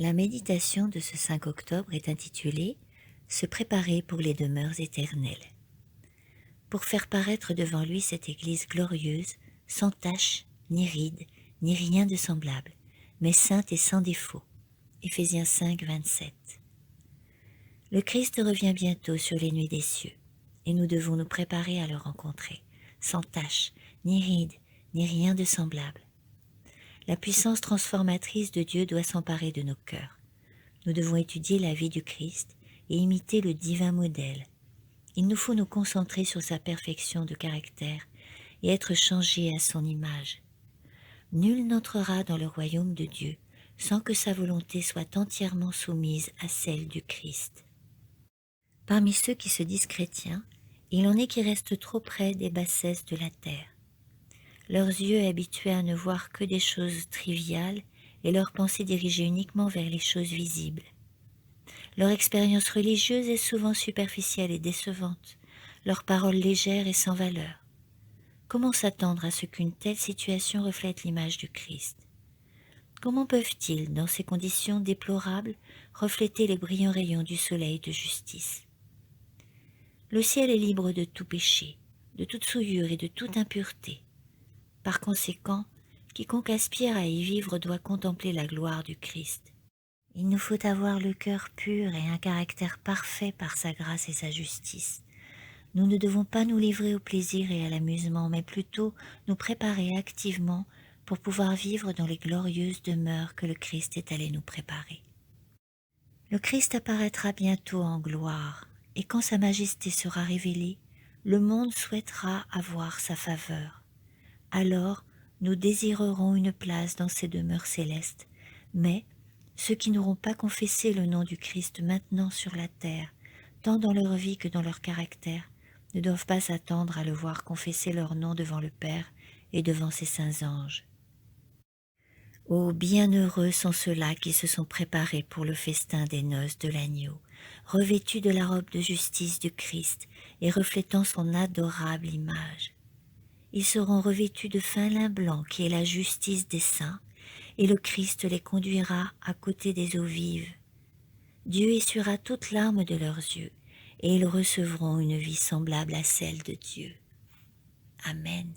La méditation de ce 5 octobre est intitulée « Se préparer pour les demeures éternelles ». Pour faire paraître devant lui cette Église glorieuse, sans tache, ni ride, ni rien de semblable, mais sainte et sans défaut. Éphésiens 5, 27. Le Christ revient bientôt sur les nuées des cieux, et nous devons nous préparer à le rencontrer, sans tache, ni ride, ni rien de semblable. La puissance transformatrice de Dieu doit s'emparer de nos cœurs. Nous devons étudier la vie du Christ et imiter le divin modèle. Il nous faut nous concentrer sur sa perfection de caractère et être changés à son image. Nul n'entrera dans le royaume de Dieu sans que sa volonté soit entièrement soumise à celle du Christ. Parmi ceux qui se disent chrétiens, il en est qui restent trop près des bassesses de la terre. Leurs yeux habitués à ne voir que des choses triviales et leurs pensées dirigées uniquement vers les choses visibles. Leur expérience religieuse est souvent superficielle et décevante, leurs paroles légères et sans valeur. Comment s'attendre à ce qu'une telle situation reflète l'image du Christ? Comment peuvent-ils, dans ces conditions déplorables, refléter les brillants rayons du soleil de justice? Le ciel est libre de tout péché, de toute souillure et de toute impureté. Par conséquent, quiconque aspire à y vivre doit contempler la gloire du Christ. Il nous faut avoir le cœur pur et un caractère parfait par sa grâce et sa justice. Nous ne devons pas nous livrer au plaisir et à l'amusement, mais plutôt nous préparer activement pour pouvoir vivre dans les glorieuses demeures que le Christ est allé nous préparer. Le Christ apparaîtra bientôt en gloire, et quand sa majesté sera révélée, le monde souhaitera avoir sa faveur. Alors, nous désirerons une place dans ces demeures célestes, mais ceux qui n'auront pas confessé le nom du Christ maintenant sur la terre, tant dans leur vie que dans leur caractère, ne doivent pas s'attendre à le voir confesser leur nom devant le Père et devant ses saints anges. Ô bienheureux sont ceux-là qui se sont préparés pour le festin des noces de l'agneau, revêtus de la robe de justice du Christ et reflétant son adorable image. Ils seront revêtus de fin lin blanc qui est la justice des saints, et le Christ les conduira à côté des eaux vives. Dieu essuiera toute larme de leurs yeux, et ils recevront une vie semblable à celle de Dieu. Amen.